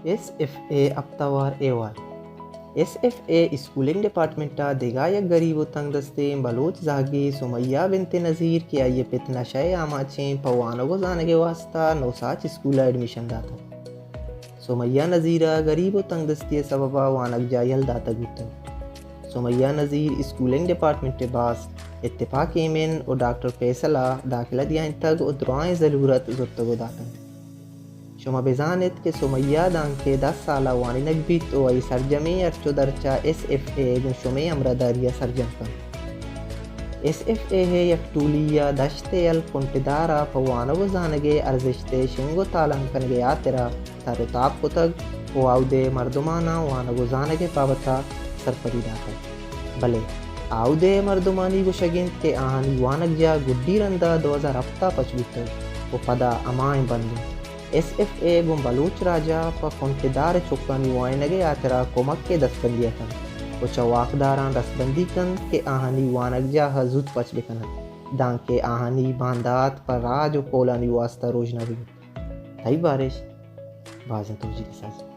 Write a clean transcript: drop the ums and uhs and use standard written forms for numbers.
SFA Aptawar Ewal SFA schooling ڈپارٹمنٹا دیگا یک غریب و تنگ دستیں بلوچ زاگی سمیہ بنت نذیر کہ آئیے پت نشے آماچیں پوانگو زانگے واسطہ نوساچ اسکولا ایڈمیشن داتا سمیہ نذیرہ غریب و تنگ دستی سببا وانک جائل داتا گوتا سمیہ نذیر اسکولنگ ڈپارٹمنٹ باس اتفاق ایمن و ڈاکٹر فیصلہ داخلہ دیائن تگ و دعائیں ضرورت زرتگو داتا شما بزانت کہ سمیہ دانکے 10 سالہ وانی نگبیت و ای سرجمی ارچو درچا SFA گن شمی امرداریہ سرجم کن SFA ہے یک ٹولیہ دشتے کنٹدارا پوانگو زانگے ارزشتے شنگو تالان کنگے آترا تارو تاب کتگ و آودے مردمانا وانگو زانگے پاوتا سرپری داتا بلے آودے مردمانی گو شگند کہ آہانی وانگ جا گڈی رندہ 2007 پچ و پدا امائیں بندوں SFA گم بلوچ راجا پا کنٹدار چکانی وائنگے آترا کمک کے دستبندی کن و چواقداران دستبندی کن کہ آہانی وانگ جا حضود پچ بکنن دانکہ آہانی باندات پر راج و پولانی واسطہ روجنہ بھی تائی بارش بازن توجیدی ساز